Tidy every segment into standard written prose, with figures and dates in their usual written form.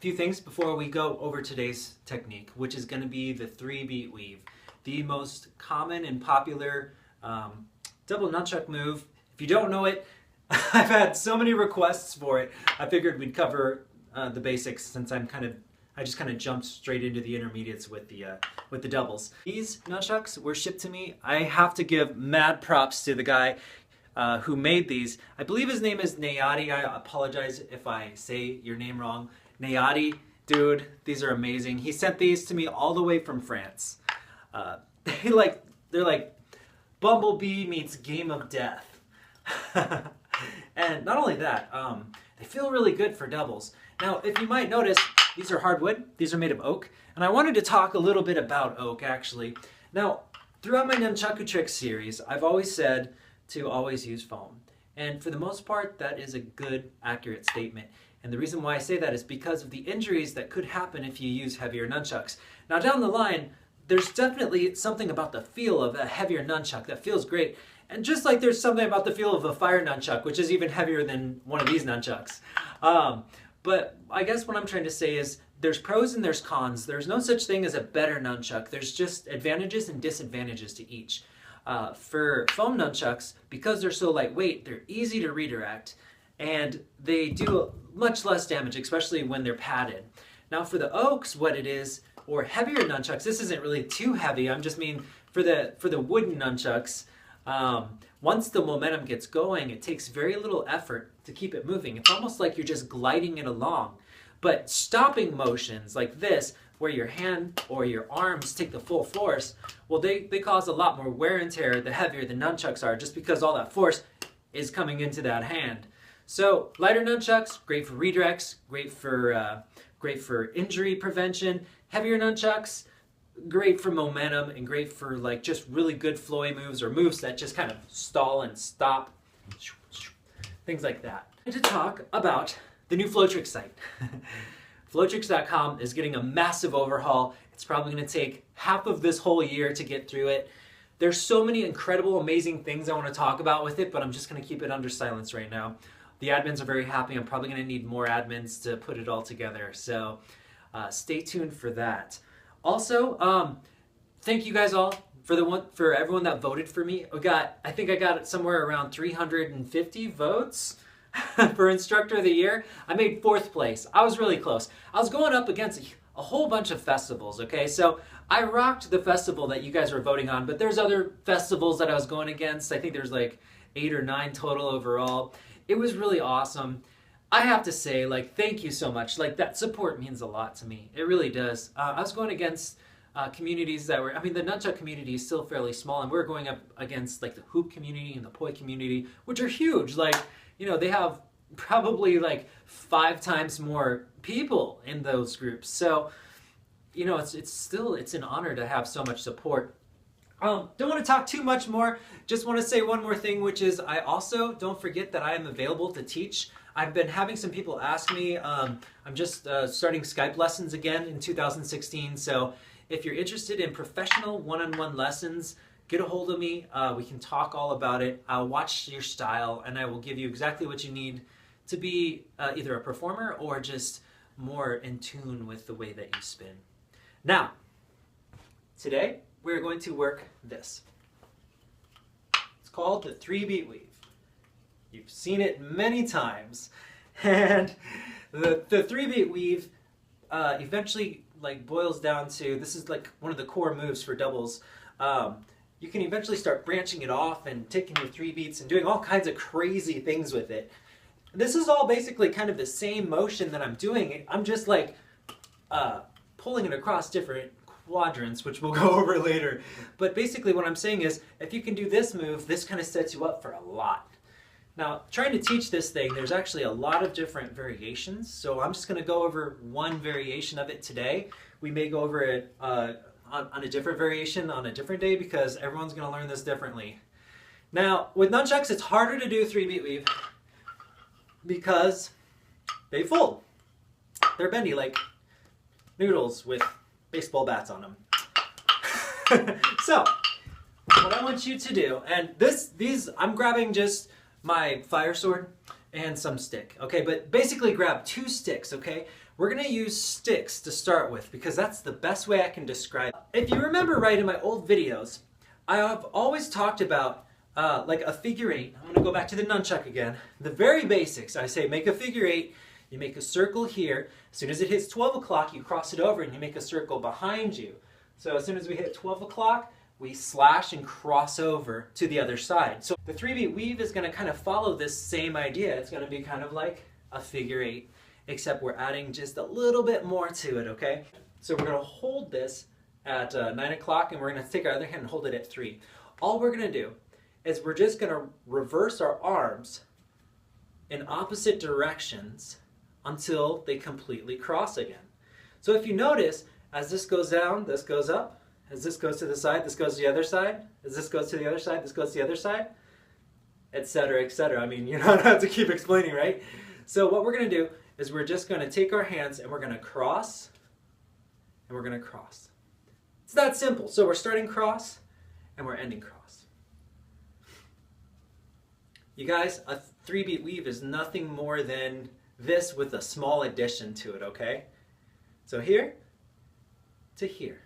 Few things before we go over today's technique, which is going to be the 3-beat weave, the most common and popular double nunchuck move. If you don't know it, I've had so many requests for it. I figured we'd cover the basics since I just kind of jumped straight into the intermediates with the doubles. These nunchucks were shipped to me. I have to give mad props to the guy who made these. I believe his name is Nayati. I apologize if I say your name wrong. Nayati, dude, these are amazing. He sent these to me all the way from France. They're like Bumblebee meets Game of Death. And not only that, they feel really good for doubles. Now, if you might notice, these are hardwood. These are made of oak. And I wanted to talk a little bit about oak, actually. Now, throughout my Nunchaku Tricks series, I've always said to always use foam. And for the most part, that is a good, accurate statement. And the reason why I say that is because of the injuries that could happen if you use heavier nunchucks. Now, down the line, there's definitely something about the feel of a heavier nunchuck that feels great. And just like there's something about the feel of a fire nunchuck, which is even heavier than one of these nunchucks. But I guess what I'm trying to say is there's pros and there's cons. There's no such thing as a better nunchuck. There's just advantages and disadvantages to each. For foam nunchucks, because they're so lightweight, they're easy to redirect and they do much less damage, especially when they're padded. Now for the oaks, what it is, or heavier nunchucks, this isn't really too heavy. I'm just mean for the wooden nunchucks, once the momentum gets going, it takes very little effort to keep it moving. It's almost like you're just gliding it along. But stopping motions like this, where your hand or your arms take the full force, well, they cause a lot more wear and tear the heavier the nunchucks are, just because all that force is coming into that hand. So lighter nunchucks, great for redirects, great for injury prevention. Heavier nunchucks, great for momentum and great for like just really good flowy moves or moves that just kind of stall and stop, things like that. To talk about the new Flowtricks site. Flowtricks.com is getting a massive overhaul. It's probably going to take half of this whole year to get through it. There's so many incredible, amazing things I want to talk about with it, but I'm just going to keep it under silence right now. The admins are very happy. I'm probably going to need more admins to put it all together, so stay tuned for that. Also, thank you guys all for everyone that voted for me. I think I got somewhere around 350 votes for Instructor of the Year. I made 4th place. I was really close. I was going up against a whole bunch of festivals, okay? So I rocked the festival that you guys were voting on, but there's other festivals that I was going against. I think there's like 8 or 9 total overall. It was really awesome. I have to say, like, thank you so much. Like, that support means a lot to me. It really does. I was going against communities that were, I mean, the nunchuck community is still fairly small, and we're going up against, like, the hoop community and the poi community, which are huge. Like, you know, they have probably, like, 5 times more people in those groups. So, you know, it's an honor to have so much support. Don't want to talk too much more. Just want to say one more thing, which is I also don't forget that I am available to teach. I've been having some people ask me. I'm just starting Skype lessons again in 2016. So if you're interested in professional one-on-one lessons, get a hold of me. We can talk all about it. I'll watch your style and I will give you exactly what you need to be either a performer or just more in tune with the way that you spin. Now, today, we're going to work this. It's called the 3-beat weave. You've seen it many times. And the 3-beat weave eventually like boils down to, this is like one of the core moves for doubles. You can eventually start branching it off and taking your 3 beats and doing all kinds of crazy things with it. This is all basically kind of the same motion that I'm doing. I'm just like pulling it across different quadrants, which we'll go over later. But basically what I'm saying is, if you can do this move, this kind of sets you up for a lot. Now, trying to teach this thing, there's actually a lot of different variations, so I'm just going to go over one variation of it today. We may go over it on a different variation on a different day because everyone's going to learn this differently. Now, with nunchucks, it's harder to do 3-beat weave because they fold. They're bendy like noodles with baseball bats on them. So, what I want you to do, and these, I'm grabbing just my fire sword and some stick. Okay, but basically grab 2 sticks, okay? We're gonna use sticks to start with because that's the best way I can describe it. If you remember right in my old videos, I have always talked about like a figure 8. I'm gonna go back to the nunchuck again. The very basics, I say make a figure 8, you make a circle here. As soon as it hits 12 o'clock, you cross it over and you make a circle behind you. So as soon as we hit 12 o'clock, we slash and cross over to the other side. So the 3-beat weave is going to kind of follow this same idea. It's going to be kind of like a figure 8, except we're adding just a little bit more to it, okay? So we're going to hold this at 9 o'clock and we're going to take our other hand and hold it at 3. All we're going to do is we're just going to reverse our arms in opposite directions until they completely cross again. So if you notice, as this goes down, this goes up. As this goes to the side, this goes to the other side. As this goes to the other side, this goes to the other side, etc., etc. I mean, you don't have to keep explaining, right? So what we're going to do is we're just going to take our hands and we're going to cross and we're going to cross. It's that simple. So we're starting cross and we're ending cross. You guys, a 3-beat weave is nothing more than this with a small addition to it, okay? So here to here.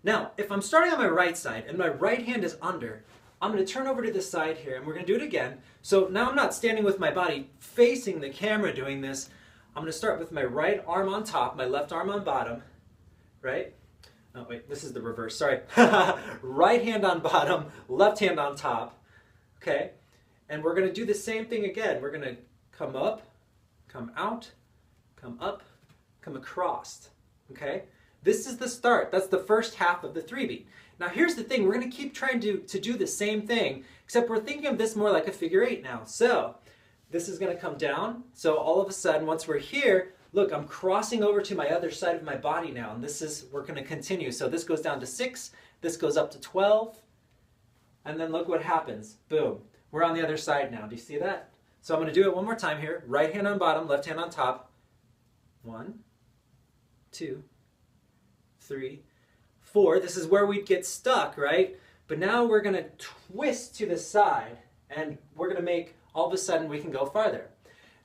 Now, if I'm starting on my right side and my right hand is under, I'm going to turn over to the side here and we're going to do it again. So now I'm not standing with my body facing the camera doing this. I'm going to start with my right arm on top, my left arm on bottom, right? Oh wait, this is the reverse, sorry. Right hand on bottom, left hand on top, okay? And we're going to do the same thing again. We're going to come up, come out, come up, come across, okay? This is the start. That's the first half of the 3-beat. Now here's the thing. We're going to keep trying to do the same thing, except we're thinking of this more like a figure 8 now. So this is going to come down. So all of a sudden, once we're here, look, I'm crossing over to my other side of my body now. And we're going to continue. So this goes down to 6. This goes up to 12. And then look what happens. Boom. We're on the other side now. Do you see that? So I'm going to do it one more time here. Right hand on bottom, left hand on top. 1, 2, 3, 4. This is where we'd get stuck, right? But now we're going to twist to the side and we're going to make, all of a sudden we can go farther.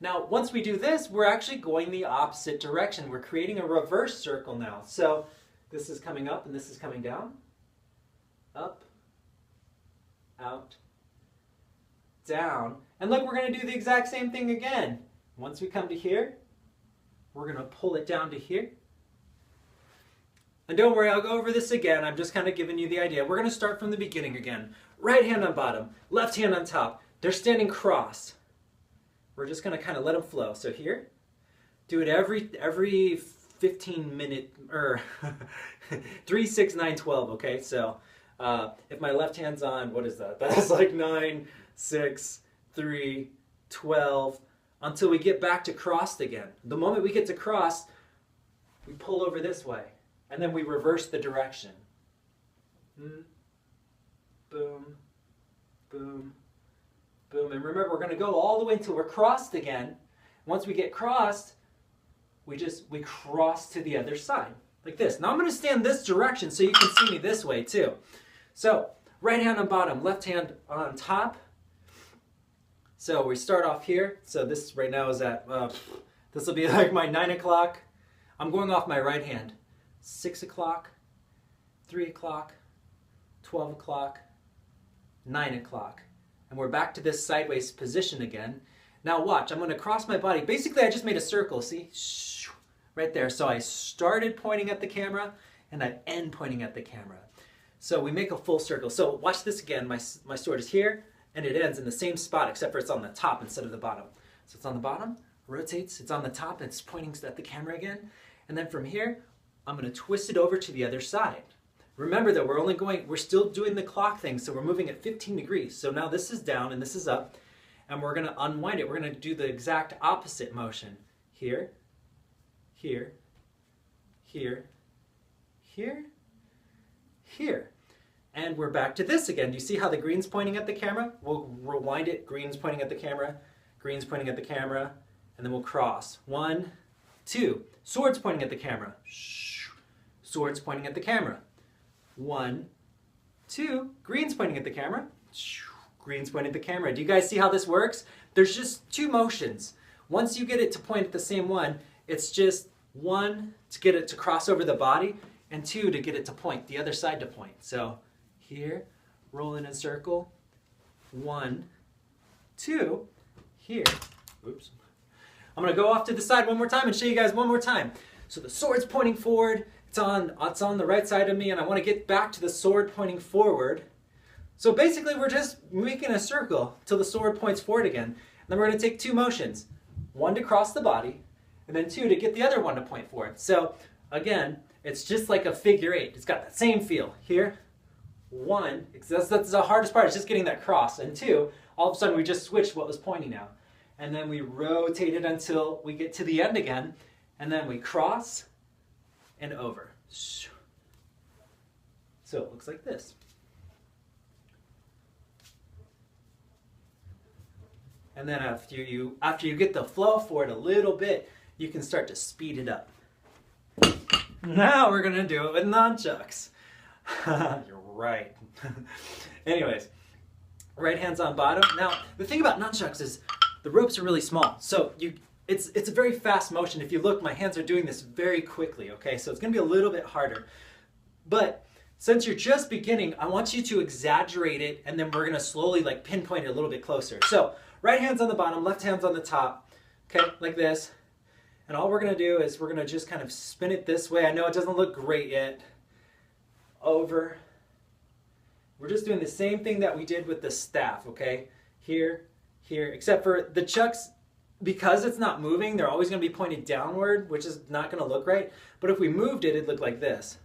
Now once we do this, we're actually going the opposite direction. We're creating a reverse circle now. So this is coming up and this is coming down. Up, out, down. And look, we're going to do the exact same thing again. Once we come to here, we're going to pull it down to here. And don't worry, I'll go over this again. I'm just kind of giving you the idea. We're going to start from the beginning again. Right hand on bottom, left hand on top. They're standing cross. We're just going to kind of let them flow. So here, do it every 15 minute, or 3, 6, 9, 12, okay? So if my left hand's on, what is that? That's like 9, 6, 3, 12, until we get back to crossed again. The moment we get to crossed, we pull over this way. And then we reverse the direction. Boom, boom, boom. And remember, we're going to go all the way until we're crossed again. Once we get crossed, we cross to the other side, like this. Now I'm going to stand this direction so you can see me this way too. So, right hand on bottom, left hand on top. So we start off here. So this right now is at, this will be like my 9 o'clock. I'm going off my right hand. 6 o'clock, 3 o'clock, 12 o'clock, 9 o'clock. And we're back to this sideways position again. Now watch, I'm going to cross my body. Basically, I just made a circle, see? Right there. So I started pointing at the camera, and I end pointing at the camera. So we make a full circle. So watch this again. My sword is here, and it ends in the same spot, except for it's on the top instead of the bottom. So it's on the bottom, rotates, it's on the top, and it's pointing at the camera again. And then from here, I'm going to twist it over to the other side. Remember that we're still doing the clock thing, so we're moving at 15 degrees. So now this is down and this is up, and we're going to unwind it. We're going to do the exact opposite motion. Here, here, here, here, here. And we're back to this again. Do you see how the green's pointing at the camera? We'll rewind it. Green's pointing at the camera, green's pointing at the camera, and then we'll cross. 1, 2. Swords pointing at the camera. Swords pointing at the camera. 1, 2. Green's pointing at the camera. Green's pointing at the camera. Do you guys see how this works? there's just two motions. Once you get it to point at the same one, it's just one to get it to cross over the body, and two to get it to point, the other side to point. So here, roll in a circle, 1, 2, here. Oops. I'm gonna go off to the side one more time and show you guys one more time. So the sword's pointing forward, it's on the right side of me, and I wanna get back to the sword pointing forward. So basically we're just making a circle till the sword points forward again. And then we're gonna take two motions, one to cross the body, and then two to get the other one to point forward. So again, it's just like a figure eight. It's got that same feel. Here, one, that's the hardest part, is just getting that cross. And two, all of a sudden we just switched what was pointing now. And then we rotate it until we get to the end again, and then we cross and over. So it looks like this. And then after you get the flow for it a little bit, you can start to speed it up. Now we're gonna do it with nunchucks. You're right. Anyways, right hand's on bottom. Now, the thing about nunchucks is the ropes are really small. So it's a very fast motion. If you look, my hands are doing this very quickly, okay? So it's gonna be a little bit harder. But since you're just beginning, I want you to exaggerate it, and then we're gonna slowly like pinpoint it a little bit closer. So right hand's on the bottom, left hand's on the top, okay, like this. And all we're gonna do is we're gonna just kind of spin it this way. I know it doesn't look great yet. Over. We're just doing the same thing that we did with the staff, okay? Here, here, except for the chucks, because it's not moving, they're always gonna be pointed downward, which is not gonna look right. But if we moved it, it'd look like this.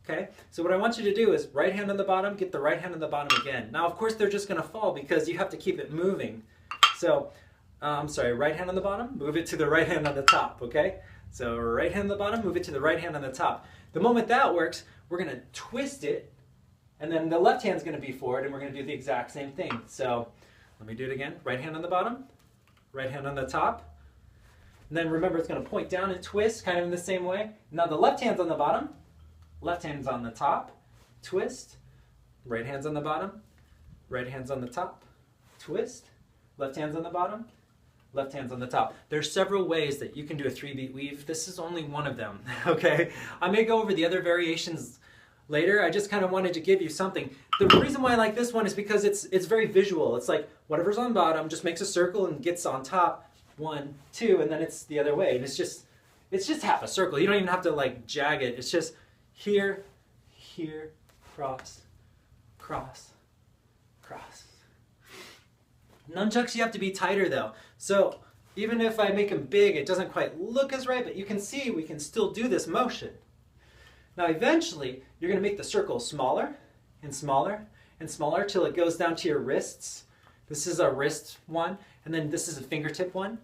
Okay, so what I want you to do is right hand on the bottom, get the right hand on the bottom again. Now, of course, they're just gonna fall because you have to keep it moving. So, I'm sorry, right hand on the bottom, move it to the right hand on the top, okay? So right hand on the bottom, move it to the right hand on the top. The moment that works, we're gonna twist it, and then the left hand's gonna be forward, and we're gonna do the exact same thing. So let me do it again. Right hand on the bottom, right hand on the top. And then remember, it's gonna point down and twist, kind of in the same way. Now the left hand's on the bottom, left hand's on the top, twist, right hand's on the bottom, right hand's on the top, twist, left hand's on the bottom, left hand's on the top. There's several ways that you can do a 3-beat weave. This is only one of them, okay? I may go over the other variations later. I just kind of wanted to give you something. The reason why I like this one is because it's very visual. It's like whatever's on bottom just makes a circle and gets on top, 1, 2, and then it's the other way. And it's just half a circle. You don't even have to like jag it. It's just here, here, cross, cross, cross. Nunchucks, you have to be tighter though. So even if I make them big, it doesn't quite look as right, but you can see we can still do this motion. Now eventually, you're gonna make the circle smaller and smaller and smaller till it goes down to your wrists. This is a wrist one, and then this is a fingertip one.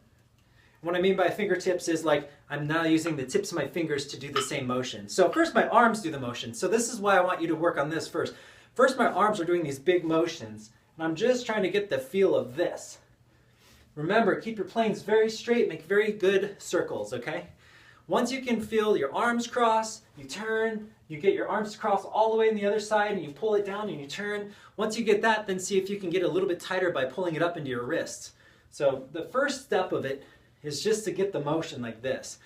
What I mean by fingertips is like, I'm now using the tips of my fingers to do the same motion. So first my arms do the motion. So this is why I want you to work on this first. First my arms are doing these big motions, and I'm just trying to get the feel of this. Remember, keep your planes very straight, make very good circles, okay? Once you can feel your arms cross, you turn, you get your arms cross all the way on the other side, and you pull it down and you turn. Once you get that, then see if you can get a little bit tighter by pulling it up into your wrists. So the first step of it is just to get the motion like this.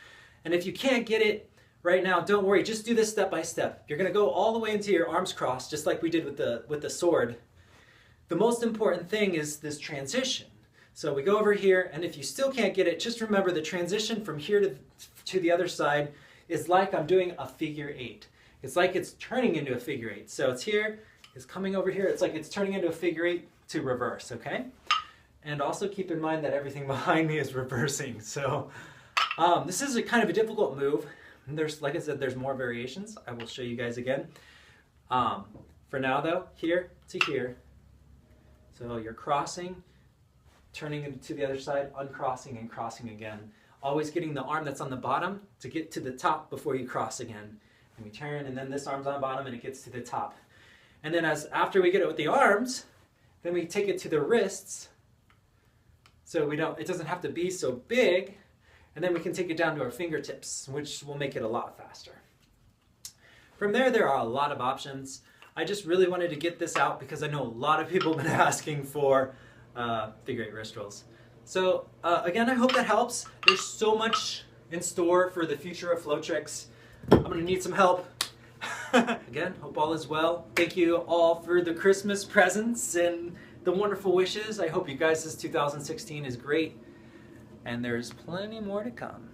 And if you can't get it right now, don't worry, just do this step by step. You're gonna go all the way into your arms crossed, just like we did with the sword. The most important thing is this transition. So we go over here, and if you still can't get it, just remember the transition from here to the other side is like I'm doing a figure eight. It's like it's turning into a figure eight. So it's here, it's coming over here, it's like it's turning into a figure eight to reverse, okay? And also keep in mind that everything behind me is reversing. So this is a kind of a difficult move. And there's, like I said, there's more variations. I will show you guys again. For now though, here to here. So you're crossing, turning to the other side, uncrossing and crossing again. Always getting the arm that's on the bottom to get to the top before you cross again. And we turn, and then this arm's on the bottom and it gets to the top. And then after we get it with the arms, then we take it to the wrists. So it doesn't have to be so big. And then we can take it down to our fingertips, which will make it a lot faster. From there are a lot of options. I just really wanted to get this out because I know a lot of people have been asking for figure eight wrist rolls. So again, I hope that helps. There's so much in store for the future of flow tricks. I'm gonna need some help. Again, hope all is well. Thank you all for the Christmas presents and the wonderful wishes. I hope you guys' 2016 is great, and there's plenty more to come.